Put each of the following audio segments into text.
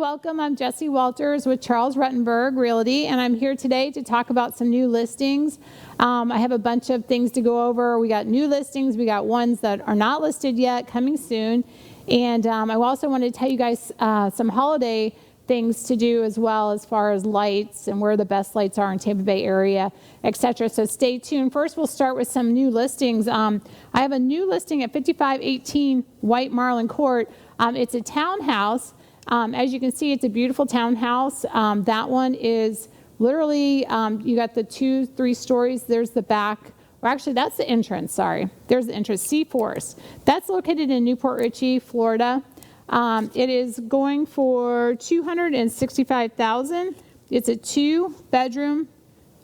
welcome. I'm Jessie Walters with Charles Rutenberg Realty, and I'm here today to talk about some new listings. I have a bunch of things to go over. We got new listings. We got ones that are not listed yet, coming soon. And I also wanted to tell you guys some holiday things to do as well, as far as lights and where the best lights are in Tampa Bay area, etc. So stay tuned. First, we'll start with some new listings. I have a new listing at 5518 White Marlin Court. It's a townhouse. As you can see, it's a beautiful townhouse. That one is literally, you got the 2-3 stories. There's the back. Or actually, that's the entrance. Sorry. There's the entrance. Sea Forest. That's located in Newport Richey, Florida. It is going for $265,000. It's a 2-bedroom,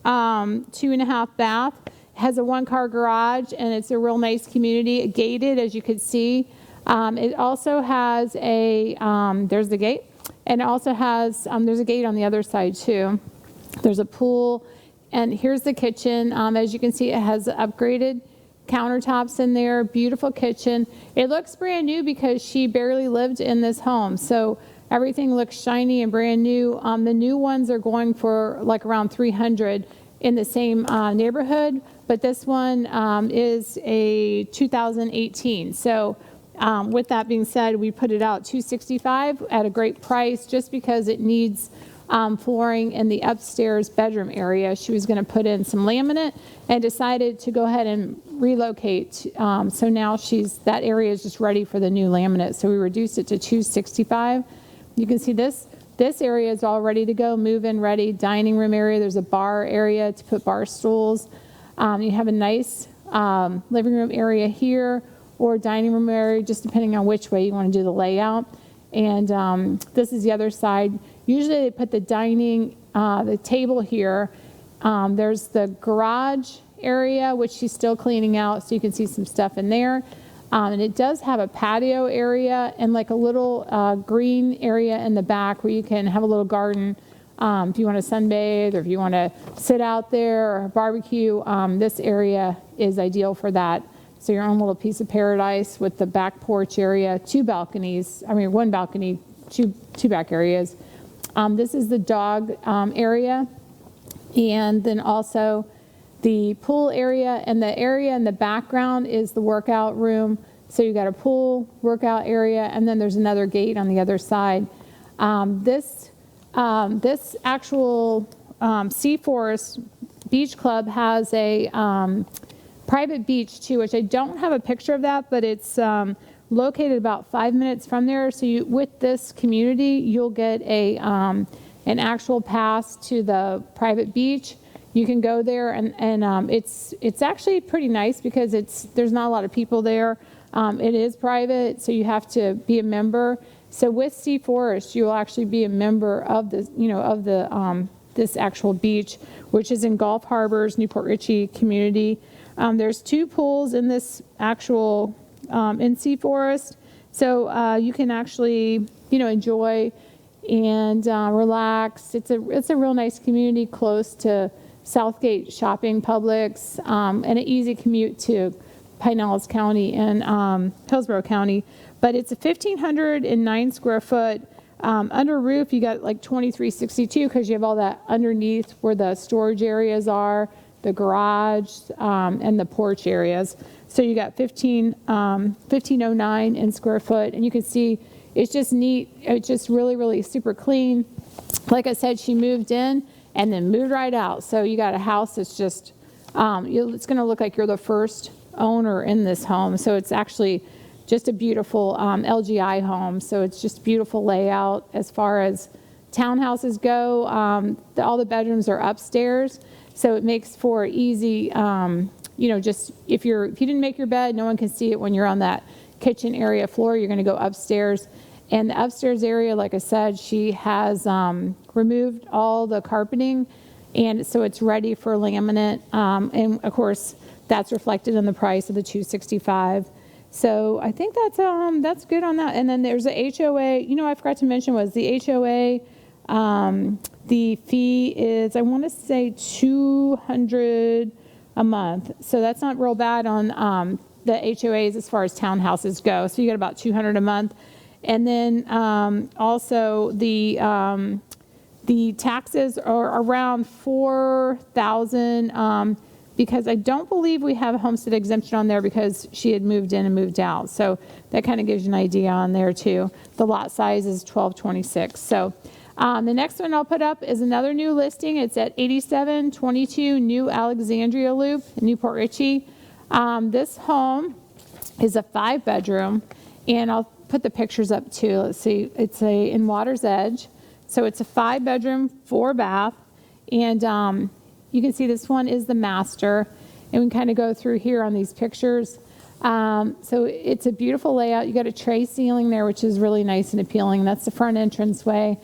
2.5 bath. It has a 1-car garage, and it's a real nice community. Gated, as you can see. It also has a, there's the gate, and it also has, there's a gate on the other side too. There's a pool, and here's the kitchen. As you can see, it has upgraded countertops in there, beautiful kitchen. It looks brand new because she barely lived in this home, so everything looks shiny and brand new. The new ones are going for like around $300 in the same neighborhood, but this one is a 2018. So with that being said, we put it out $265 at a great price just because it needs flooring in the upstairs bedroom area. She was going to put in some laminate and decided to go ahead and relocate. So now that area is just ready for the new laminate. So we reduced it to $265. You can see this area is all ready to go, move-in ready, dining room area. There's a bar area to put bar stools. You have a nice living room area here, or dining room area, just depending on which way you want to do the layout. And this is the other side. Usually they put the the table here. There's the garage area, which she's still cleaning out, so you can see some stuff in there. And it does have a patio area and like a little green area in the back where you can have a little garden if you want to sunbathe or if you want to sit out there or barbecue. This area is ideal for that. So your own little piece of paradise with the back porch area, 2 balconies. I mean, 1 balcony, two back areas. This is the dog area, and then also the pool area, and the area in the background is the workout room. So you got a pool, workout area, and then there's another gate on the other side. This actual Sea Forest Beach Club has a private beach too, which I don't have a picture of that, but it's located about 5 minutes from there. So with this community, you'll get an actual pass to the private beach. You can go there, and it's actually pretty nice because there's not a lot of people there. It is private, so you have to be a member. So with Sea Forest, you'll actually be a member of this actual beach, which is in Gulf Harbor's Newport Richey community. There's 2 pools in this actual in Sea Forest, so you can actually enjoy and relax. It's a real nice community close to Southgate Shopping, Publix, and an easy commute to Pinellas County and Hillsborough County. But it's a 1,509 square foot. Under roof, you got like 2,362 because you have all that underneath where the storage areas are, the garage, and the porch areas. So you got 1,509 in square foot, and you can see it's just neat. It's just really, really super clean. Like I said, she moved in and then moved right out. So you got a house that's just, it's going to look like you're the first owner in this home. So it's actually just a beautiful LGI home. So it's just beautiful layout as far as townhouses go. All the bedrooms are upstairs. So it makes for easy, just if you didn't make your bed, no one can see it when you're on that kitchen area floor. You're going to go upstairs. And the upstairs area, like I said, she has removed all the carpeting, and so it's ready for laminate. And of course, that's reflected in the price of the $265. So I think that's good on that. And then there's a HOA. I forgot to mention was the HOA. The fee is, I want to say, $200 a month. So that's not real bad on the HOAs as far as townhouses go. So you get about $200 a month. And then also the taxes are around $4,000 because I don't believe we have a homestead exemption on there because she had moved in and moved out. So that kind of gives you an idea on there too. The lot size is 1226. So the next one I'll put up is another new listing. It's at 8722 New Alexandria Loop in Newport Richey. This home is a 5-bedroom, and I'll put the pictures up too. Let's see. It's in Water's Edge. So it's a 5-bedroom, 4-bath, and you can see this one is the master, and we can kind of go through here on these pictures. So it's a beautiful layout. You got a tray ceiling there, which is really nice and appealing. That's the front entranceway.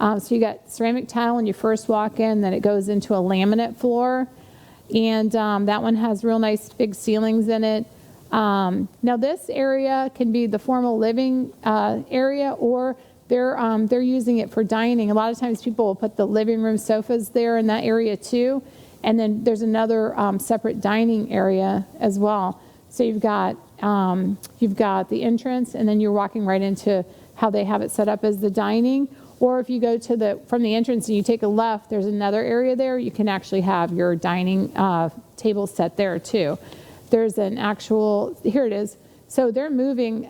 So you got ceramic tile when you first walk in, then it goes into a laminate floor, and that one has real nice big ceilings in it. Now this area can be the formal living area, or they're using it for dining. A lot of times people will put the living room sofas there in that area too, and then there's another separate dining area as well. So you've got the entrance, and then you're walking right into how they have it set up as the dining. Or if you go to from the entrance and you take a left, there's another area there. You can actually have your dining table set there too. There's an actual, here it is. So they're moving,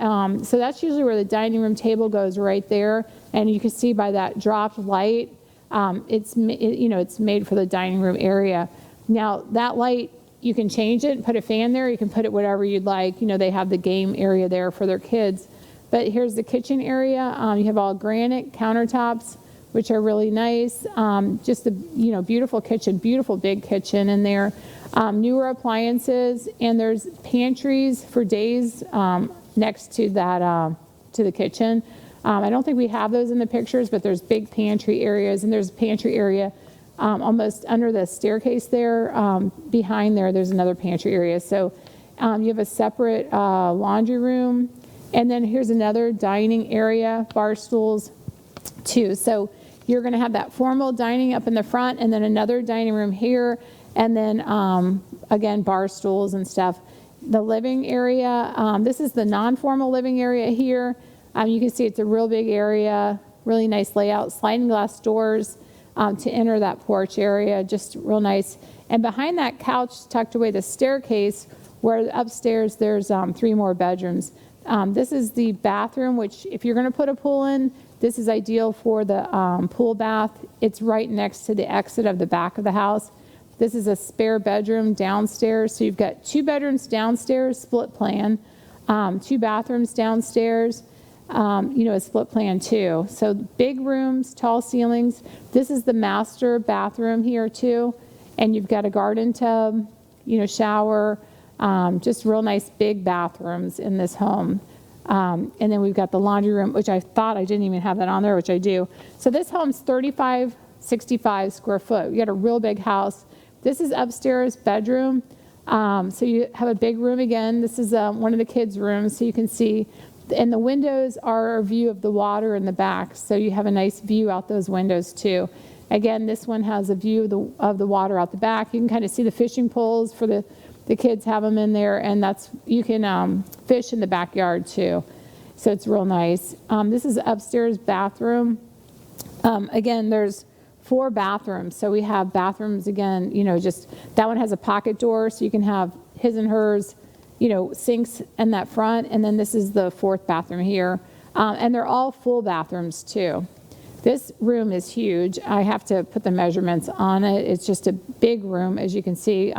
so that's usually where the dining room table goes, right there. And you can see by that dropped light, it's made for the dining room area. Now that light, you can change it and put a fan there. You can put it whatever you'd like. They have the game area there for their kids. But here's the kitchen area. You have all granite countertops, which are really nice. Just a beautiful kitchen, beautiful big kitchen in there. Newer appliances, and there's pantries for days next to that to the kitchen. I don't think we have those in the pictures, but there's big pantry areas, and there's a pantry area almost under the staircase there. Behind there, there's another pantry area. So you have a separate laundry room, and then here's another dining area, bar stools too. So you're going to have that formal dining up in the front, and then another dining room here, and then again bar stools and stuff. The living area, this is the non-formal living area here. You can see it's a real big area, really nice layout, sliding glass doors to enter that porch area, just real nice. And behind that couch, tucked away the staircase, where upstairs there's 3 more bedrooms. This is the bathroom, which if you're going to put a pool in, this is ideal for the pool bath. It's right next to the exit of the back of the house. This is a spare bedroom downstairs. So you've got 2 bedrooms downstairs, split plan, 2 bathrooms downstairs, a split plan too. So big rooms, tall ceilings. This is the master bathroom here too. And you've got a garden tub, shower, just real nice big bathrooms in this home. And then we've got the laundry room, which I thought I didn't even have that on there, which I do. So this home's 3,565 square foot. You got a real big house. This is upstairs bedroom. So you have a big room again. This is one of the kids' rooms, so you can see. And the windows are a view of the water in the back. So you have a nice view out those windows too. Again, this one has a view of the water out the back. You can kind of see the fishing poles for the kids have them in there, and you can fish in the backyard too. So it's real nice. This is upstairs bathroom. Again, there's 4 bathrooms. So we have bathrooms again, just that one has a pocket door, so you can have his and hers, sinks in that front. And then this is the 4th bathroom here. And they're all full bathrooms too. This room is huge. I have to put the measurements on it. It's just a big room, as you can see.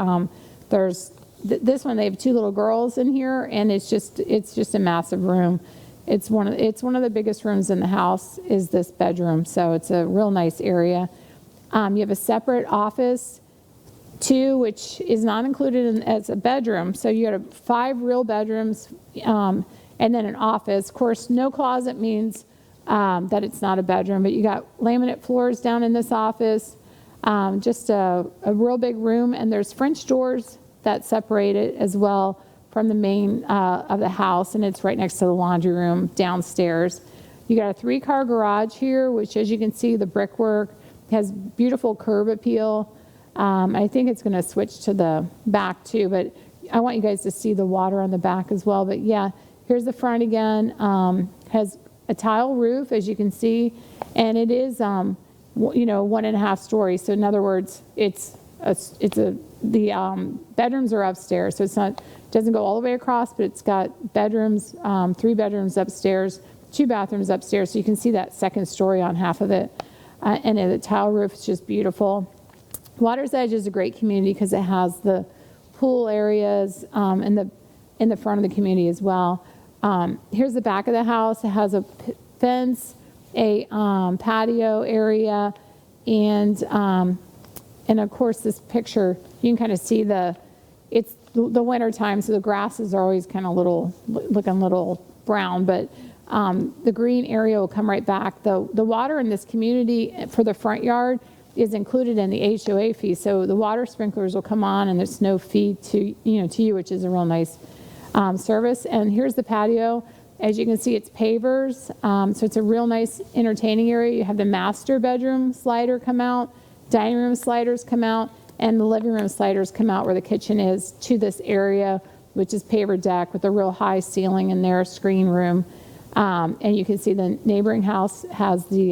There's this one, they have 2 little girls in here, and it's just a massive room. It's one of the biggest rooms in the house is this bedroom, so it's a real nice area. You have a separate office too, which is not included as a bedroom. So you got 5 real bedrooms, and then an office. Of course, no closet means that it's not a bedroom, but you got laminate floors down in this office. Just a real big room, and there's French doors that separate it as well from the main of the house, and it's right next to the laundry room downstairs. You got a 3-car garage here, which, as you can see, the brickwork has beautiful curb appeal. I think it's going to switch to the back too, but I want you guys to see the water on the back as well. But yeah, here's the front again. Has a tile roof, as you can see, and it is, 1.5 stories. So in other words, the bedrooms are upstairs, so doesn't go all the way across, but it's got bedrooms, 3 bedrooms upstairs, 2 bathrooms upstairs. So you can see that second story on half of it, and the tile roof is just beautiful. Water's Edge is a great community because it has the pool areas in the front of the community as well. Here's the back of the house. It has a fence, a patio area, and of course this picture, you can kind of see it's the winter time, so the grasses are always kind of looking a little brown, but the green area will come right back. The water in this community for the front yard is included in the HOA fee, so the water sprinklers will come on, and there's no fee to you, which is a real nice service. And here's the patio. As you can see, it's pavers, so it's a real nice entertaining area. You have the master bedroom slider come out, dining room sliders come out, and the living room sliders come out where the kitchen is to this area, which is paver deck with a real high ceiling in there, screen room. And you can see the neighboring house has the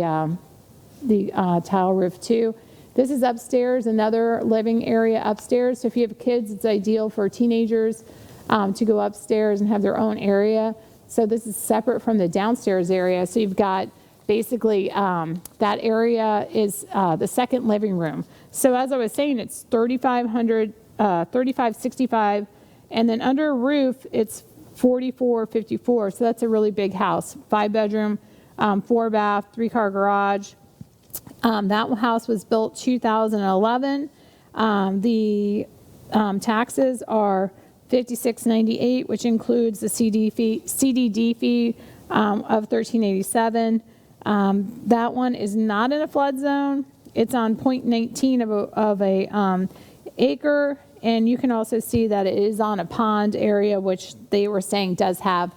tile roof too. This is upstairs, another living area upstairs. So if you have kids, it's ideal for teenagers to go upstairs and have their own area. So this is separate from the downstairs area. So you've got basically that area is the second living room. So as I was saying, it's $3,565, and then under a roof, it's $4,454. So that's a really big house. 5 bedroom, 4 bath, 3-car garage. That house was built 2011. The taxes are $56.98, which includes the CDD fee of $13.87. That one is not in a flood zone. It's on 0.19 of a acre, and you can also see that it is on a pond area, which they were saying does have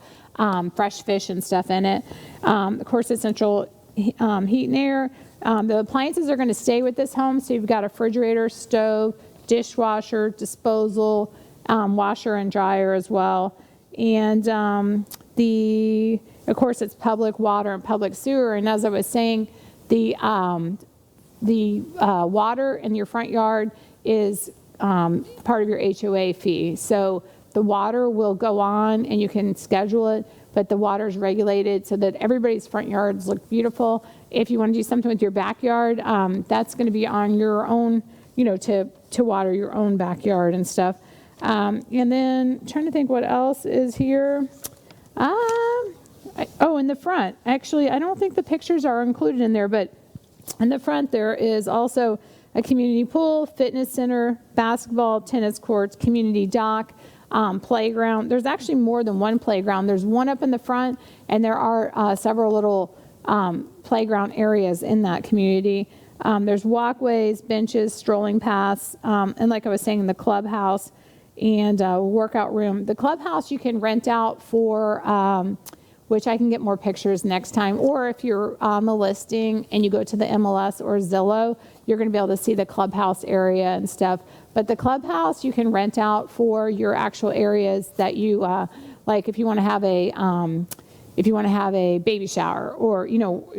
fresh fish and stuff in it. Of course, it's central heat and air. The appliances are going to stay with this home, so you've got a refrigerator, stove, dishwasher, disposal, washer and dryer as well. And of course, it's public water and public sewer. And as I was saying, the water in your front yard is part of your HOA fee. So the water will go on, and you can schedule it, but the water is regulated so that everybody's front yards look beautiful. If you want to do something with your backyard, that's going to be on your own, to water your own backyard and stuff. And then trying to think what else is here. In the front, actually, I don't think the pictures are included in there, but in the front there is also a community pool, fitness center, basketball, tennis courts, community dock, playground. There's actually more than one playground. There's one up in the front, and there are several little playground areas in that community. There's walkways, benches, strolling paths, and like I was saying, the clubhouse and workout room. The clubhouse you can rent out for, which I can get more pictures next time, or if you're on the listing and you go to the MLS or Zillow, you're going to be able to see the clubhouse area and stuff. But the clubhouse you can rent out for your actual areas that you like. If you want to have a baby shower, or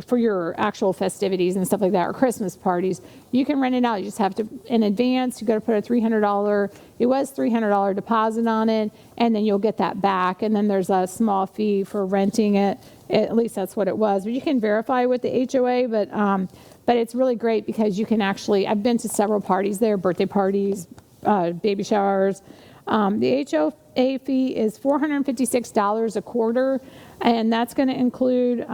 for your actual festivities and stuff like that, or Christmas parties, you can rent it out. You just have to, in advance, you got to put a $300 deposit on it, and then you'll get that back. And then there's a small fee for renting it. At least that's what it was. But you can verify with the HOA. But it's really great because you can actually, I've been to several parties there, birthday parties, baby showers. The HOA fee is $456 a quarter, and that's going to include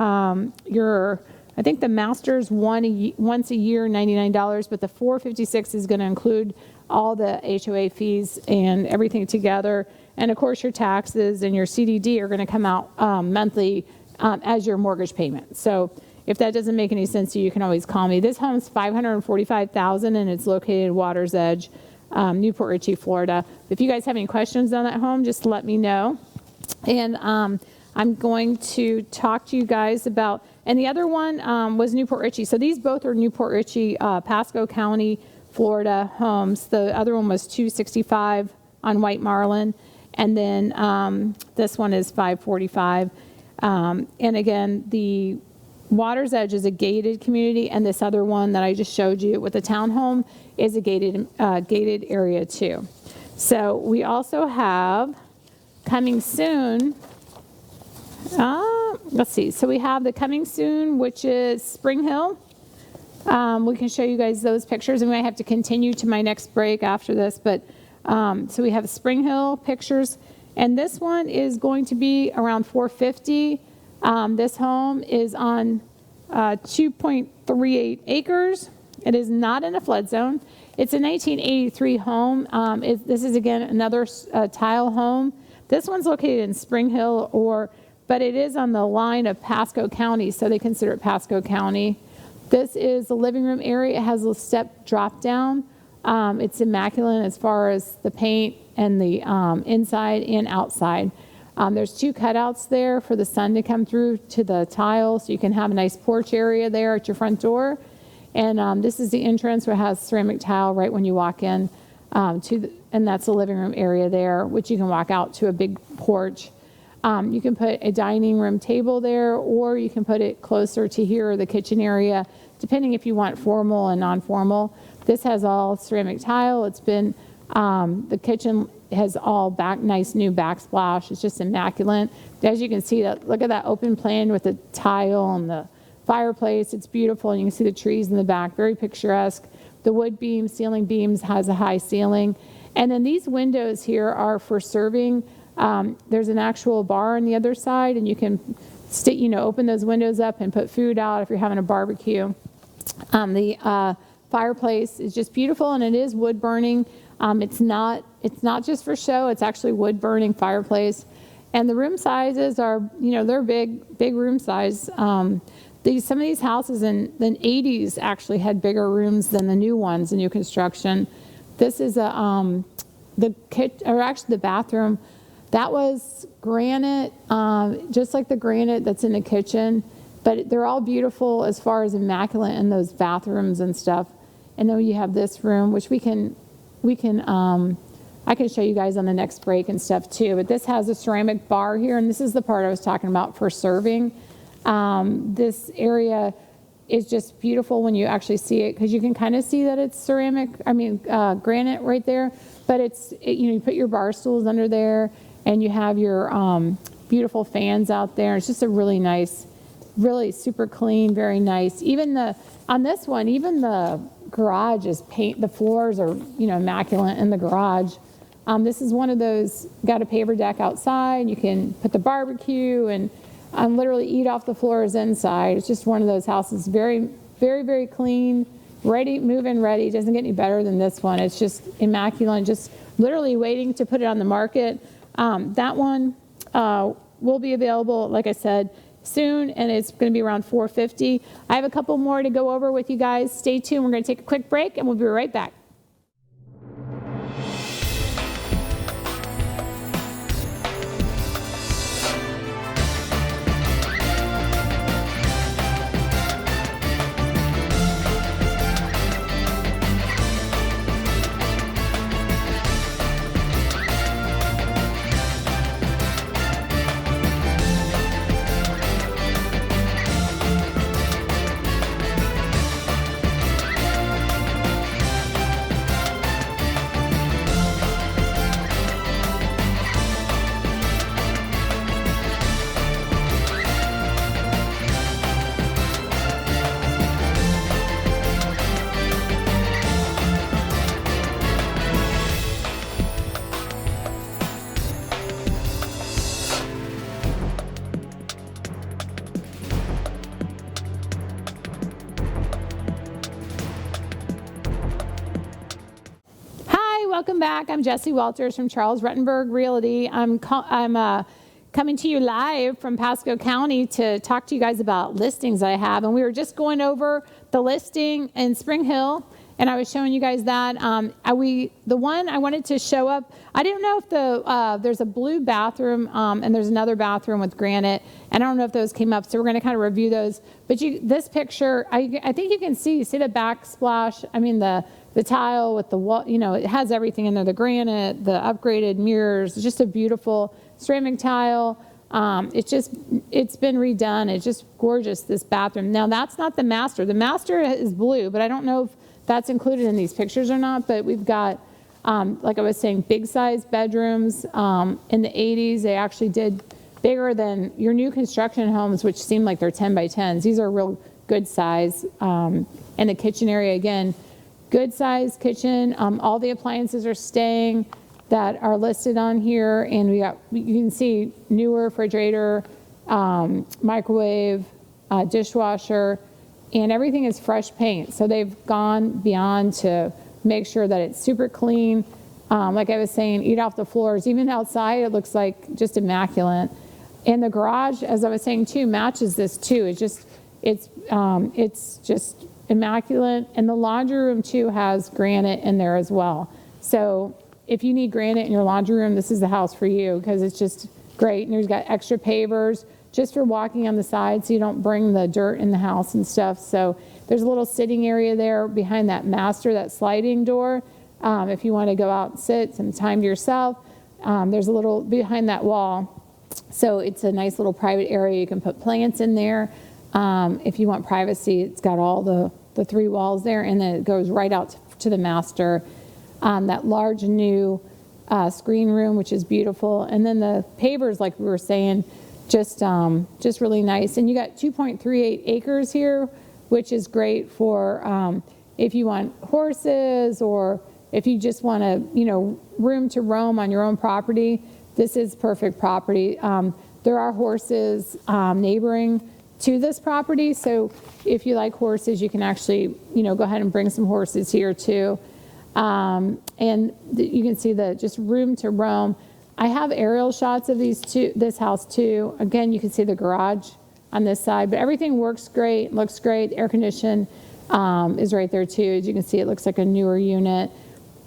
I think the master's once a year, $99, but the $456 is going to include all the HOA fees and everything together. And of course, your taxes and your CDD are going to come out monthly as your mortgage payment. So if that doesn't make any sense to you, you can always call me. This home's $545,000, and it's located at Water's Edge, Newport Richey, Florida. If you guys have any questions on that home, just let me know. And I'm going to talk to you guys about, and the other one was Newport Richey. So these both are Newport Richey, Pasco County, Florida homes. The other one was $265 on White Marlin, and then this one is $545. And again, the Water's Edge is a gated community, and this other one that I just showed you with the townhome is a gated area too. So we also have coming soon, let's see, so we have the coming soon, which is Spring Hill. We can show you guys those pictures, and we might have to continue to my next break after this, but so we have Spring Hill pictures, and this one is going to be around 450. This home is on 2.38 acres. It is not in a flood zone. It's a 1983 home. This is, again, another tile home. This one's located in Spring Hill, but it is on the line of Pasco County, so they consider it Pasco County. This is the living room area. It has a step drop down. It's immaculate as far as the paint and the inside and outside. There's 2 cutouts there for the sun to come through to the tile, so you can have a nice porch area there at your front door. And this is the entrance where it has ceramic tile right when you walk in, and that's the living room area there, which you can walk out to a big porch. You can put a dining room table there, or you can put it closer to here, the kitchen area, depending if you want formal and non-formal. This has all ceramic tile. It's been, the kitchen has all nice new backsplash. It's just immaculate. As you can see, look at that open plan with the tile and the fireplace. It's beautiful, and you can see the trees in the back, very picturesque. The wood beams, ceiling beams, has a high ceiling. And then these windows here are for serving. There's an actual bar on the other side, and you can open those windows up and put food out if you're having a barbecue. The fireplace is just beautiful, and it is wood burning. It's not just for show. It's actually wood burning fireplace. And the room sizes are, they're big room size. Some of these houses in the 80s actually had bigger rooms than the new ones, the new construction. This is the bathroom. That was granite, just like the granite that's in the kitchen, but they're all beautiful as far as immaculate in those bathrooms and stuff. And then you have this room, which I can show you guys on the next break and stuff too. But this has a ceramic bar here, and this is the part I was talking about for serving. This area is just beautiful when you actually see it, because you can kind of see that it's granite right there. But you put your bar stools under there, and you have your beautiful fans out there. It's just a really nice, really super clean, very nice. On this one, even the garage is the floors are, immaculate in the garage. This is one of those, got a paver deck outside. You can put the barbecue and literally eat off the floors inside. It's just one of those houses, very, very, very clean, ready, move-in ready. It doesn't get any better than this one. It's just immaculate, just literally waiting to put it on the market. That one will be available, like I said, soon, and it's going to be around $450. I have a couple more to go over with you guys. Stay tuned. We're going to take a quick break, and we'll be right back. Welcome back. I'm Jessie Walters from Rutenberg Realty. I'm coming to you live from Pasco County to talk to you guys about listings I have. And we were just going over the listing in Spring Hill, and I was showing you guys that. The one I wanted to show up, I didn't know if there's a blue bathroom and there's another bathroom with granite, and I don't know if those came up, so we're going to kind of review those. But this picture, I think you can see the backsplash. I mean, the tile with the wall, it has everything in there, the granite, the upgraded mirrors. It's just a beautiful ceramic tile. It's been redone. It's just gorgeous, this bathroom. Now, that's not the master. The master is blue, but I don't know if that's included in these pictures or not, but we've got, like I was saying, big size bedrooms. In the 80s, they actually did bigger than your new construction homes, which seem like they're 10 by 10s. These are real good size. And the kitchen area, again, good size kitchen. All the appliances are staying that are listed on here, and you can see newer refrigerator, microwave, dishwasher, and everything is fresh paint. So they've gone beyond to make sure that it's super clean. Like I was saying, eat off the floors. Even outside, it looks like just immaculate. And the garage, as I was saying too, matches this too. It's just immaculate. And the laundry room too has granite in there as well. So if you need granite in your laundry room, this is the house for you, because it's just great. And there's got extra pavers just for walking on the side so you don't bring the dirt in the house and stuff. So there's a little sitting area there behind that master, that sliding door. If you want to go out and sit some time to yourself, there's a little behind that wall. So it's a nice little private area. You can put plants in there. If you want privacy, it's got all the 3 walls there, and then it goes right out to the master. That large new screen room, which is beautiful. And then the pavers, like we were saying, just really nice. And you got 2.38 acres here, which is great for if you want horses, or if you just want room to roam on your own property. This is perfect property. There are horses neighboring to this property, so if you like horses, you can actually go ahead and bring some horses here too. And you can see the just room to roam. I have aerial shots of this house too. Again, you can see the garage on this side, but everything works great, looks great. Air condition is right there too. As you can see, it looks like a newer unit,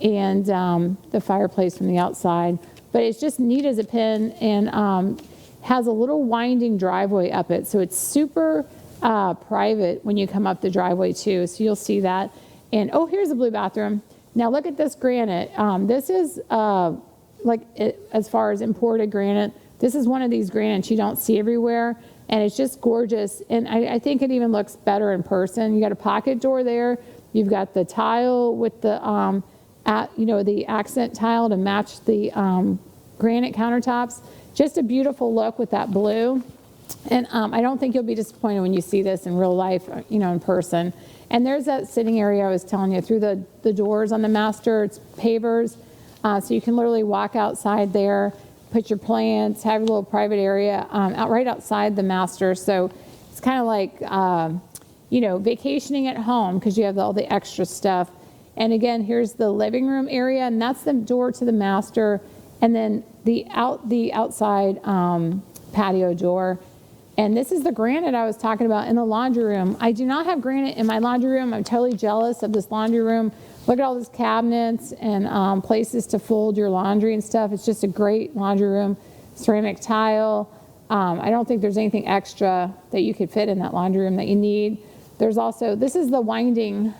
and the fireplace from the outside. But it's just neat as a pin, and has a little winding driveway up it. So it's super private when you come up the driveway too. So you'll see that. And oh, here's a blue bathroom. Now look at this granite. This is as far as imported granite, this is one of these granites you don't see everywhere, and it's just gorgeous. And I think it even looks better in person. You got a pocket door there. You've got the tile with the the accent tile to match the granite countertops. Just a beautiful look with that blue. And I don't think you'll be disappointed when you see this in real life, in person. And there's that sitting area I was telling you through the doors on the master. It's pavers. So you can literally walk outside there, put your plants, have a little private area right outside the master. So it's kind of like, vacationing at home, because you have all the extra stuff. And again, here's the living room area, and that's the door to the master. And then the outside patio door. And this is the granite I was talking about in the laundry room. I do not have granite in my laundry room. I'm totally jealous of this laundry room. Look at all these cabinets and places to fold your laundry and stuff. It's just a great laundry room. Ceramic tile. I don't think there's anything extra that you could fit in that laundry room that you need. There's also, this is the winding,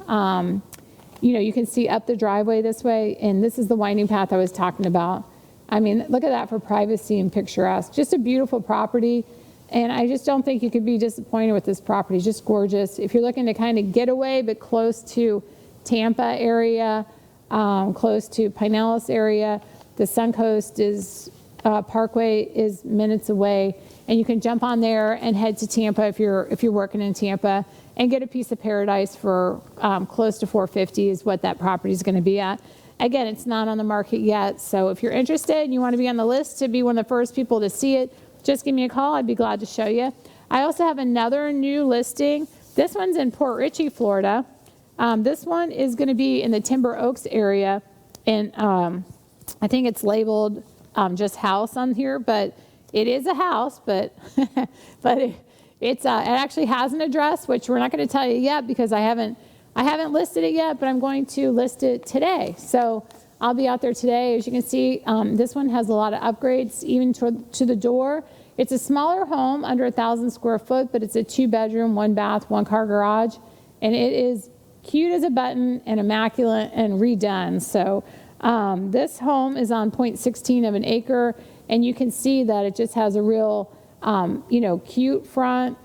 you can see up the driveway this way, and this is the winding path I was talking about. I mean, look at that for privacy and picturesque. Just a beautiful property. And I just don't think you could be disappointed with this property. It's just gorgeous. If you're looking to kind of get away, but close to Tampa area, close to Pinellas area, the Suncoast Parkway is minutes away, and you can jump on there and head to Tampa if you're working in Tampa, and get a piece of paradise for close to $450 is what that property is going to be at. Again, it's not on the market yet, so if you're interested and you want to be on the list to be one of the first people to see it, just give me a call. I'd be glad to show you. I also have another new listing. This one's in Port Richey, Florida. This one is going to be in the Timber Oaks area, and I think it's labeled just house on here, but it is a house, but it actually has an address, which we're not going to tell you yet because I haven't listed it yet, but I'm going to list it today. So I'll be out there today. As you can see, this one has a lot of upgrades, even to the door. It's a smaller home, under 1,000 square foot, but it's a 2-bedroom, 1-bath, 1-car garage, and it is cute as a button and immaculate and redone. So this home is on 0.16 of an acre. and you can see that it just has a real, cute front,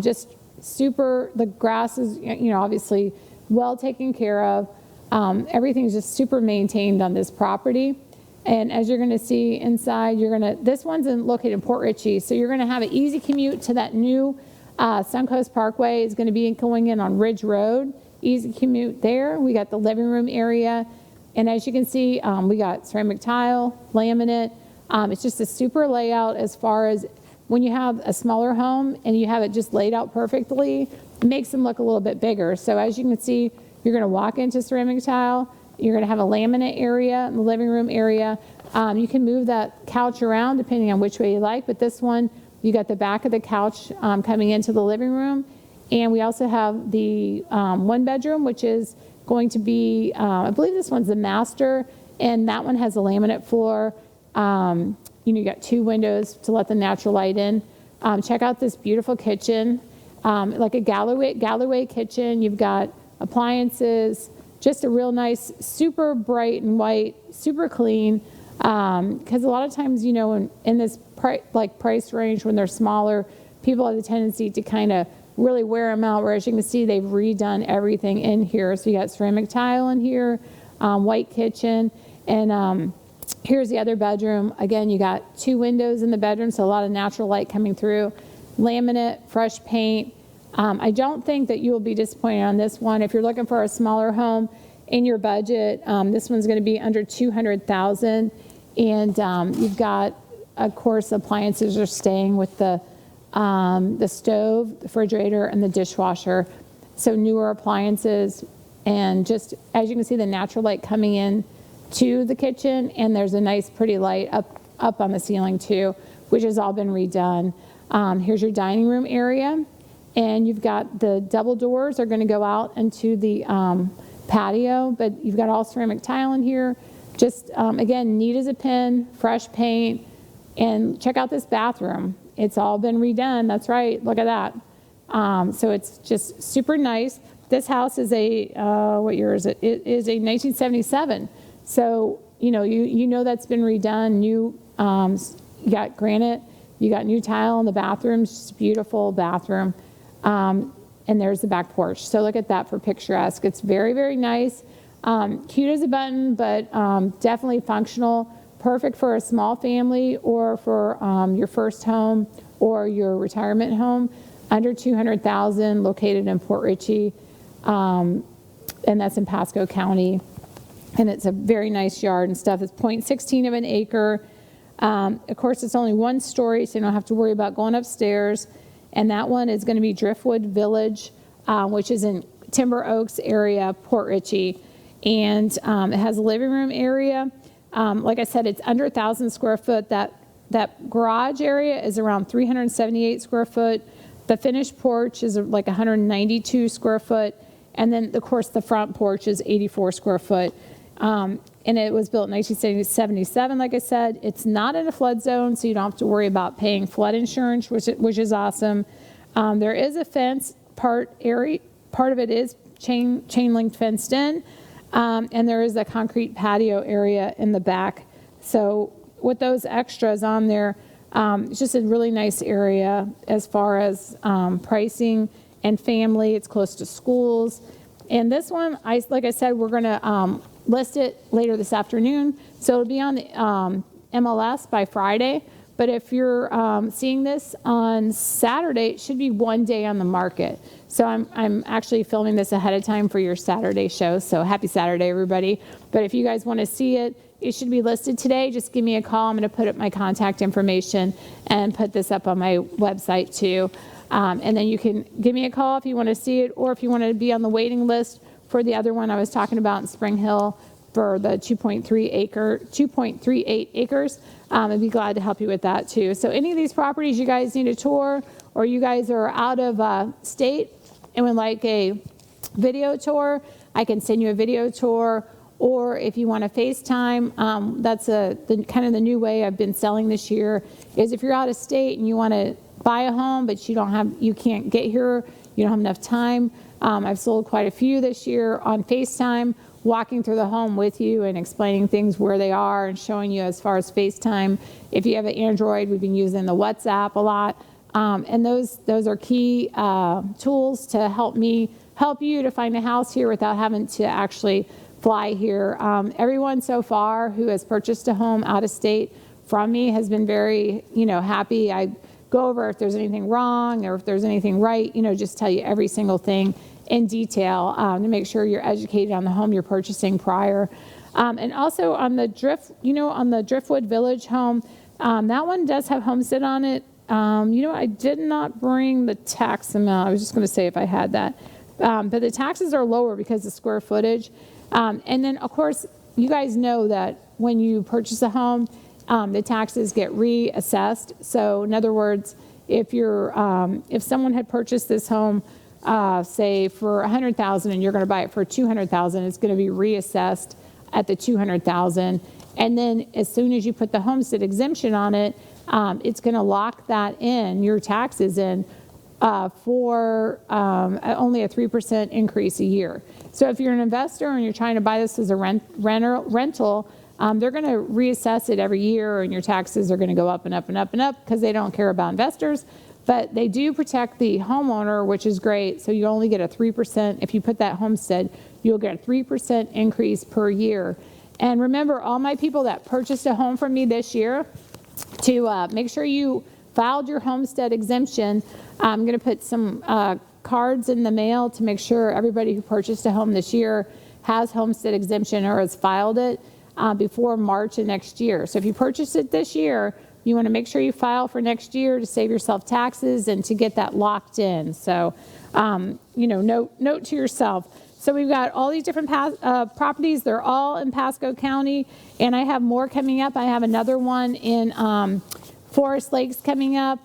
just super, the grass is, obviously well taken care of. Everything's just super maintained on this property. And as you're going to see inside, this one's located in Port Richey, so you're going to have an easy commute to that new Suncoast Parkway. Is going to be going in on Ridge Road. Easy commute there. We got the living room area, and as you can see, we got ceramic tile, laminate. It's just a super layout as far as when you have a smaller home and you have it just laid out perfectly, it makes them look a little bit bigger. So as you can see, you're going to walk into ceramic tile. You're going to have a laminate area in the living room area. You can move that couch around depending on which way you like, but this one, you got the back of the couch coming into the living room. And we also have the one bedroom, which is going to be, I believe this one's the master, and that one has a laminate floor. You got 2 windows to let the natural light in. Check out this beautiful kitchen, like a Galloway kitchen. You've got appliances, just a real nice, super bright and white, super clean. Because a lot of times, in this price range, when they're smaller, people have a tendency to kind of really wear them out. Whereas you can see, they've redone everything in here. So you got ceramic tile in here, white kitchen, and here's the other bedroom. Again, you got 2 windows in the bedroom, so a lot of natural light coming through. Laminate, fresh paint. I don't think that you will be disappointed on this one. If you're looking for a smaller home in your budget, this one's going to be under $200,000, and you've got, of course, appliances are staying with the stove, the refrigerator, and the dishwasher. So newer appliances, and just as you can see, the natural light coming in to the kitchen, and there's a nice pretty light up on the ceiling too, which has all been redone. Here's your dining room area, and you've got the double doors are going to go out into the patio, but you've got all ceramic tile in here. Just again, neat as a pin, fresh paint, and check out this bathroom. It's all been redone. That's right. Look at that. So it's just super nice. This house is what year is it? It is a 1977. So, you know that's been redone. You got granite, you got new tile in the bathrooms, just a beautiful bathroom. And there's the back porch. So look at that for picturesque. It's very, very nice. Cute as a button, but definitely functional. Perfect for a small family or for your first home or your retirement home. Under $200,000, located in Port Richey, and that's in Pasco County. And it's a very nice yard and stuff. It's 0.16 of an acre. Of course, it's only 1 story, so you don't have to worry about going upstairs. And that one is going to be Driftwood Village, which is in Timber Oaks area, Port Richey. And it has a living room area. Like I said, it's under 1,000 square foot. That garage area is around 378 square foot. The finished porch is like 192 square foot. And then, of course, the front porch is 84 square foot. And it was built in 1977, like I said. It's not in a flood zone, so you don't have to worry about paying flood insurance, which is awesome. There is a fence part of it is chain link fenced in, and there is a concrete patio area in the back. So with those extras on there, it's just a really nice area as far as pricing and family. It's close to schools. And this one, like I said, we're going to list it later this afternoon. So it'll be on the MLS by Friday. But if you're seeing this on Saturday, it should be 1 day on the market. So I'm actually filming this ahead of time for your Saturday show. So happy Saturday, everybody. But if you guys want to see it, it should be listed today. Just give me a call. I'm going to put up my contact information and put this up on my website too. And then you can give me a call if you want to see it, or if you want to be on the waiting list for the other one I was talking about in Spring Hill for the 2.38 acres. I'd be glad to help you with that too. So any of these properties you guys need a tour, or you guys are out of state and would like a video tour, I can send you a video tour. Or if you want to FaceTime, that's the kind of the new way I've been selling this year, is if you're out of state and you want to buy a home, but you can't get here, you don't have enough time. I've sold quite a few this year on FaceTime. walking through the home with you and explaining things where they are and showing you as far as FaceTime. If you have an Android, we've been using the WhatsApp a lot. And those are key tools to help you to find a house here without having to actually fly here. Everyone so far who has purchased a home out of state from me has been very, happy. I go over if there's anything wrong or if there's anything right, just tell you every single thing in detail to make sure you're educated on the home you're purchasing prior. And also on the on the Driftwood Village home, that one does have homestead on it. I did not bring the tax amount. I was just going to say if I had that. But the taxes are lower because of square footage. And then, of course, you guys know that when you purchase a home, the taxes get reassessed. So in other words, if someone had purchased this home, say for $100,000 and you're going to buy it for $200,000, it's going to be reassessed at the $200,000. And then as soon as you put the homestead exemption on it, it's going to lock that in, your taxes in, for only a 3% increase a year. So if you're an investor and you're trying to buy this as a rental, they're going to reassess it every year, and your taxes are going to go up and up and up and up because they don't care about investors. But they do protect the homeowner, which is great. So you only get a 3%. If you put that homestead, you'll get a 3% increase per year. And remember, all my people that purchased a home from me this year, to make sure you filed your homestead exemption. I'm going to put some cards in the mail to make sure everybody who purchased a home this year has homestead exemption or has filed it before March of next year. So if you purchased it this year, you want to make sure you file for next year to save yourself taxes and to get that locked in. So, note to yourself. So we've got all these different properties. They're all in Pasco County, and I have more coming up. I have another one in Forest Lakes coming up.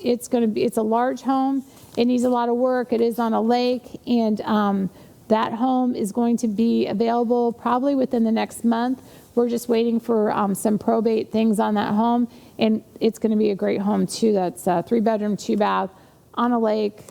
It's a large home. It needs a lot of work. It is on a lake, and that home is going to be available probably within the next month. We're just waiting for some probate things on that home, and it's going to be a great home too. That's a 3-bedroom, 2-bath on a lake.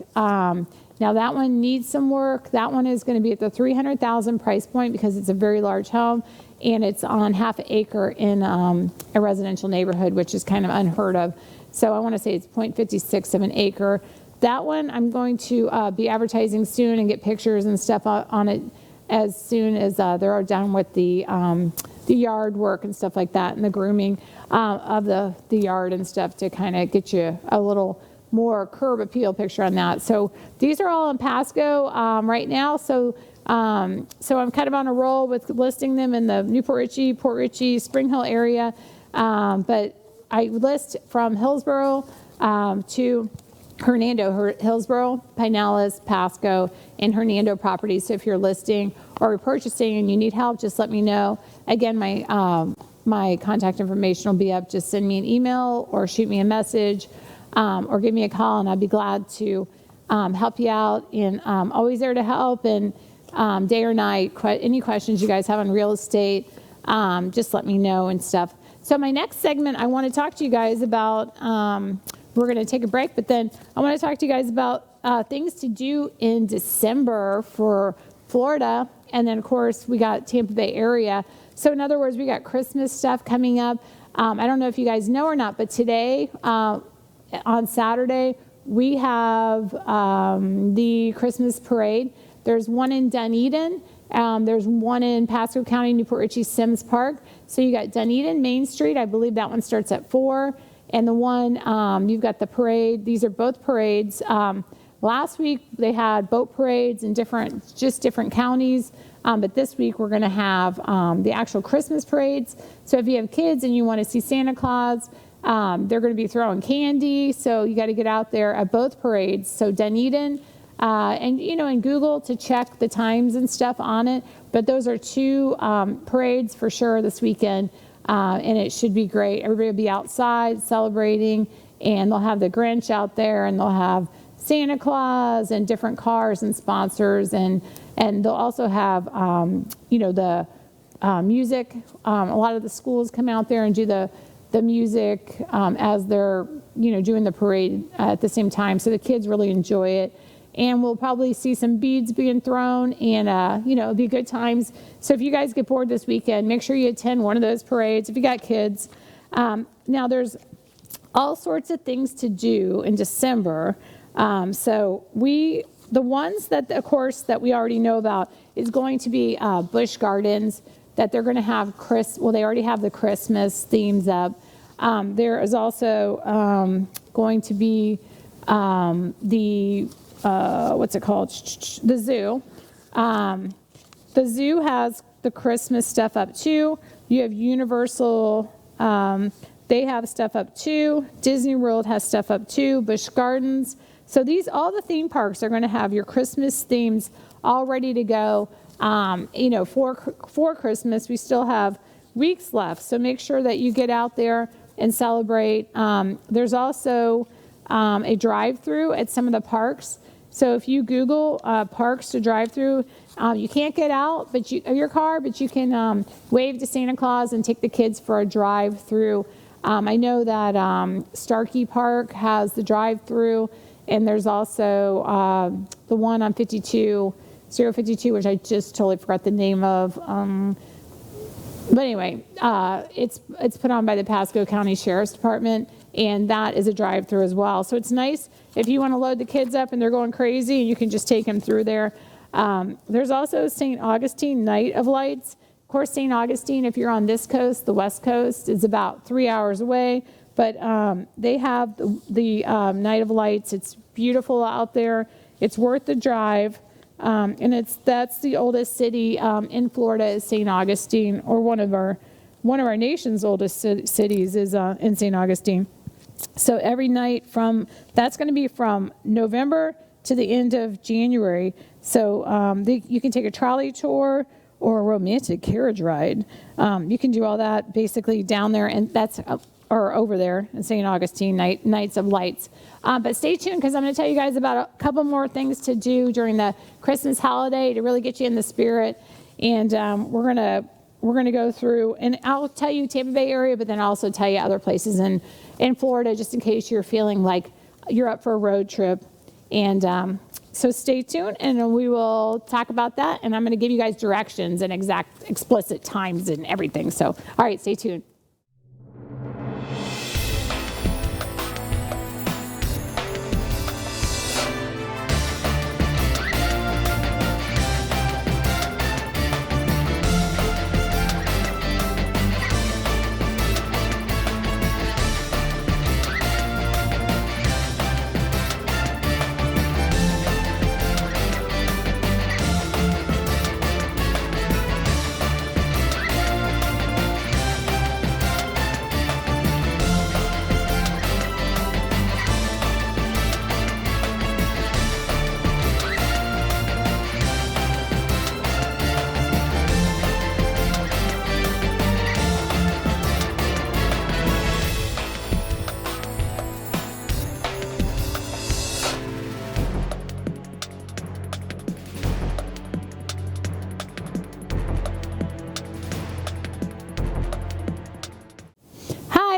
Now that one needs some work. That one is going to be at the $300,000 price point because it's a very large home, and it's on half an acre in a residential neighborhood, which is kind of unheard of. So I want to say it's 0.56 of an acre. That one I'm going to be advertising soon and get pictures and stuff on it as soon as they're done with the yard work and stuff like that, and the grooming of the yard and stuff to kind of get you a little more curb appeal picture on that. So these are all in Pasco right now. So I'm kind of on a roll with listing them in the Newport Richey, Port Richey, Spring Hill area. But I list from Hillsborough to Hernando, Hillsborough, Pinellas, Pasco, and Hernando properties. So if you're listing or purchasing and you need help, just let me know. Again, my contact information will be up. Just send me an email or shoot me a message. Or give me a call, and I'd be glad to help you out. And always there to help, and day or night, any questions you guys have on real estate, just let me know and stuff. So my next segment, I want to talk to you guys about, we're going to take a break, but then I want to talk to you guys about things to do in December for Florida. And then, of course, we got Tampa Bay area. So in other words, we got Christmas stuff coming up. I don't know if you guys know or not, but today, on Saturday, we have the Christmas parade. There's one in Dunedin. There's one in Pasco County, Newport Richey, Sims Park. So you got Dunedin, Main Street. I believe that one starts at 4. And the one, you've got the parade. These are both parades. Last week, they had boat parades in different counties. But this week, we're going to have the actual Christmas parades. So if you have kids and you want to see Santa Claus, they're going to be throwing candy, so you got to get out there at both parades. So Dunedin, and in Google to check the times and stuff on it. But those are 2 parades for sure this weekend, and it should be great. Everybody will be outside celebrating, and they'll have the Grinch out there, and they'll have Santa Claus and different cars and sponsors, and they'll also have the music. A lot of the schools come out there and do the music as they're doing the parade at the same time, so the kids really enjoy it. and we'll probably see some beads being thrown, and it'll be good times. So if you guys get bored this weekend, make sure you attend one of those parades if you got kids. Now there's all sorts of things to do in December. The ones that, of course, that we already know about is going to be Busch Gardens, that they're going to have they already have the Christmas themes up. There is also going to be the zoo. The zoo has the Christmas stuff up too. You have Universal, they have stuff up too. Disney World has stuff up too. Busch Gardens. So all the theme parks are going to have your Christmas themes all ready to go. For Christmas, we still have weeks left. So make sure that you get out there and celebrate. There's also a drive-through at some of the parks. So if you Google parks to drive through, you can't get out of your car, but you can wave to Santa Claus and take the kids for a drive-through. I know that Starkey Park has the drive-through, and there's also the one on 052, which I just totally forgot the name of. But anyway, it's put on by the Pasco County Sheriff's Department, and that is a drive-through as well. So it's nice if you want to load the kids up and they're going crazy, you can just take them through there. There's also St. Augustine Night of Lights. Of course, St. Augustine, if you're on this coast, the West Coast, is about 3 hours away. But they have the Night of Lights. It's beautiful out there. It's worth the drive. And that's the oldest city in Florida is St. Augustine, or one of our nation's oldest cities is in St. Augustine. So every night that's going to be from November to the end of January. So you can take a trolley tour or a romantic carriage ride. You can do all that basically down there, and or over there in St. Augustine, Nights of Lights. But stay tuned, because I'm going to tell you guys about a couple more things to do during the Christmas holiday to really get you in the spirit. And we're going to go through, and I'll tell you Tampa Bay area, but then I'll also tell you other places in Florida, just in case you're feeling like you're up for a road trip. And so stay tuned, and we will talk about that. And I'm going to give you guys directions and exact explicit times and everything. So, all right, stay tuned.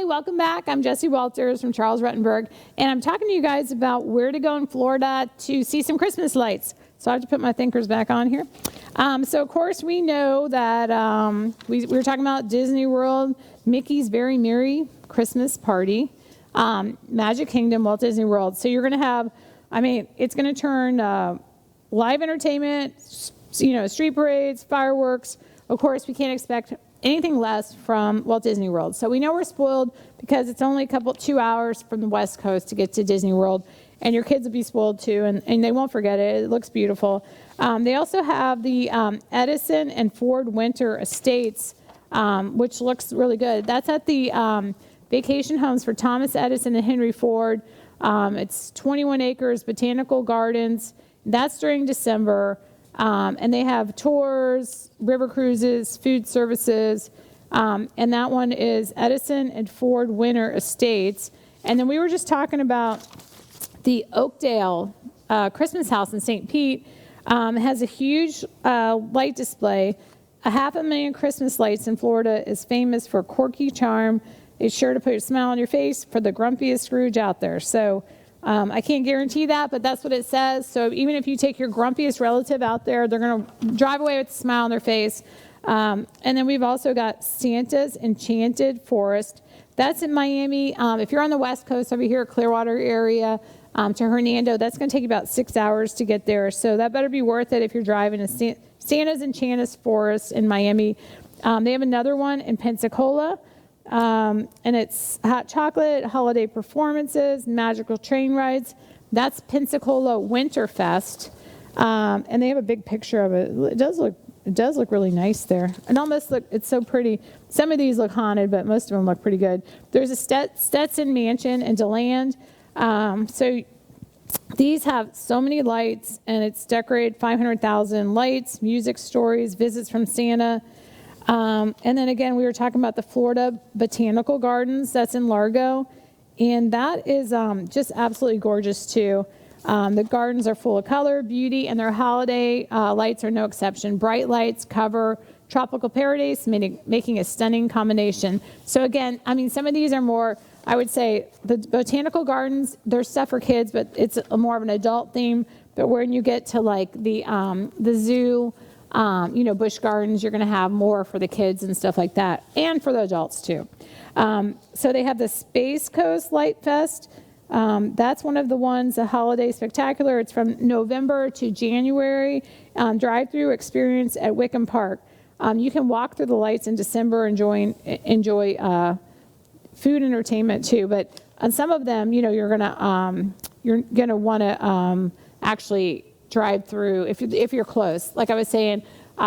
Welcome back. I'm Jessie Walters from Charles Rutenberg, and I'm talking to you guys about where to go in Florida to see some Christmas lights. So I have to put my thinkers back on here. So of course we know that we were talking about Disney World, Mickey's Very Merry Christmas Party, Magic Kingdom, Walt Disney World. So you're going to have, it's going to turn live entertainment, street parades, fireworks. Of course, we can't expect anything less from Walt Disney World. So we know we're spoiled because it's only 2 hours from the West Coast to get to Disney World, and your kids will be spoiled too, and they won't forget it. It looks beautiful. They also have the Edison and Ford Winter Estates, which looks really good. That's at the vacation homes for Thomas Edison and Henry Ford. It's 21 acres, botanical gardens. That's during December. And they have tours, river cruises, food services, and that one is Edison and Ford Winter Estates. And then we were just talking about the Oakdale Christmas house in St. Pete. It has a huge light display. 500,000 Christmas lights in Florida is famous for quirky charm. It's sure to put a smile on your face for the grumpiest Scrooge out there. So I can't guarantee that, but that's what it says. So even if you take your grumpiest relative out there, they're going to drive away with a smile on their face. And then we've also got Santa's Enchanted Forest. That's in Miami. If you're on the West Coast over here, Clearwater area, to Hernando, that's going to take you about 6 hours to get there. So that better be worth it if you're driving to Santa's Enchanted Forest in Miami. They have another one in Pensacola, and it's hot chocolate, holiday performances, magical train rides. That's Pensacola Winterfest, and they have a big picture of it. It does look really nice there. And it's so pretty. Some of these look haunted, but most of them look pretty good. There's a Stetson Mansion in DeLand. So these have so many lights, and it's decorated 500,000 lights, music, stories, visits from Santa. And then again, we were talking about the Florida Botanical Gardens. That's in Largo. And that is just absolutely gorgeous, too. The gardens are full of color, beauty, and their holiday lights are no exception. Bright lights cover tropical paradise, making a stunning combination. So again, I mean, some of these are more, I would say, the botanical gardens, they're stuff for kids, but it's more of an adult theme. But when you get to like the zoo, Busch Gardens, you're going to have more for the kids and stuff like that, and for the adults too. So they have the Space Coast Light Fest. That's one of the ones, a holiday spectacular. It's from November to January. Drive-through experience at Wickham Park. You can walk through the lights in December, enjoy food entertainment too. But on some of them, you're gonna want to actually drive through if you're close. Like I was saying,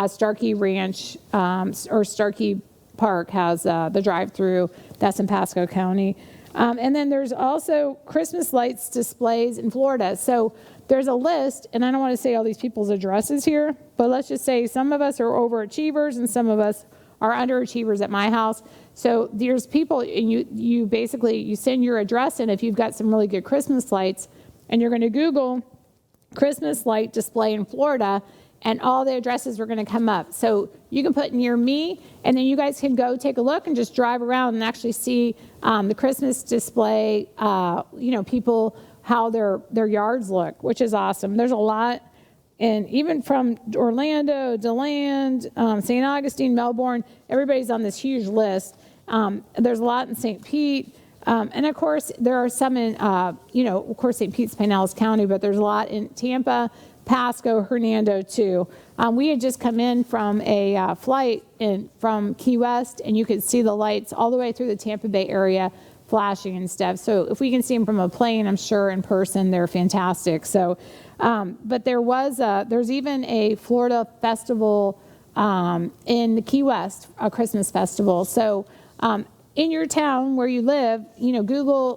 Starkey Ranch or Starkey Park has the drive-through. That's in Pasco County. And then there's also Christmas lights displays in Florida. So there's a list, and I don't want to say all these people's addresses here, but let's just say some of us are overachievers and some of us are underachievers at my house. So there's people, and you basically send your address in if you've got some really good Christmas lights, and you're going to Google Christmas light display in Florida, and all the addresses are going to come up. So you can put near me, and then you guys can go take a look and just drive around and actually see the Christmas display, people, how their yards look, which is awesome. There's a lot, and even from Orlando, DeLand, St. Augustine, Melbourne, everybody's on this huge list. There's a lot in St. Pete, and of course, there are some in, of course, St. Pete's Pinellas County, but there's a lot in Tampa, Pasco, Hernando too. We had just come in from a flight from Key West, and you could see the lights all the way through the Tampa Bay area flashing and stuff. So if we can see them from a plane, I'm sure in person they're fantastic. So, but there's even a Florida festival in the Key West, a Christmas festival. So in your town where you live, Google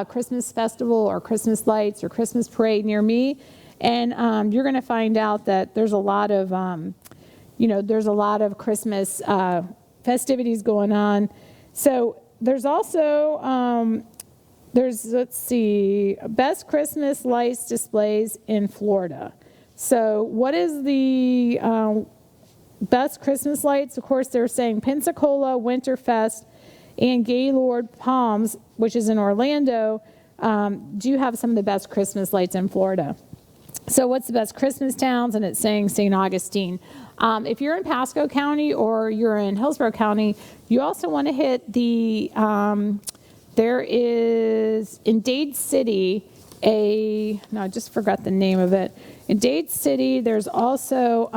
Christmas festival or Christmas lights or Christmas parade near me. And you're going to find out that there's a lot of, Christmas festivities going on. So there's also, best Christmas lights displays in Florida. So what is the best Christmas lights? Of course, they're saying Pensacola Winterfest and Gaylord Palms, which is in Orlando, do have some of the best Christmas lights in Florida. So what's the best Christmas towns? And it's saying St. Augustine. If you're in Pasco County or you're in Hillsborough County, you also want to hit there is in Dade City I just forgot the name of it. In Dade City, there's also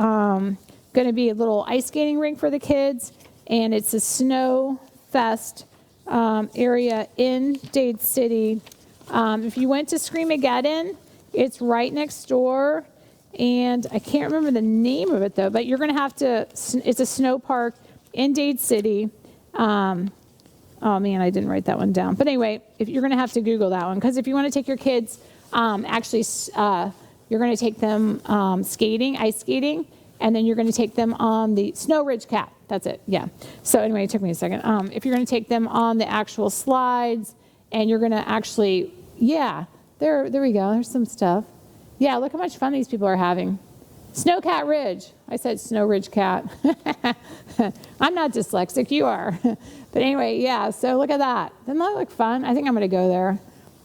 going to be a little ice skating rink for the kids, and it's a snow fest area in Dade City. If you went to Screamageddon, it's right next door, and I can't remember the name of it though, but you're going to have to, it's a snow park in Dade City. Oh man, I didn't write that one down. But anyway, if you're going to have to Google that one, because if you want to take your kids, you're going to take them ice skating, and then you're going to take them on the Snow Ridge Cap. That's it, yeah. So anyway, it took me a second. If you're going to take them on the actual slides, and you're going to actually, there we go. There's some stuff. Yeah, look how much fun these people are having. Snowcat Ridge. I said Snow Ridge Cat. I'm not dyslexic. You are. But anyway, so look at that. Doesn't that look fun? I think I'm going to go there.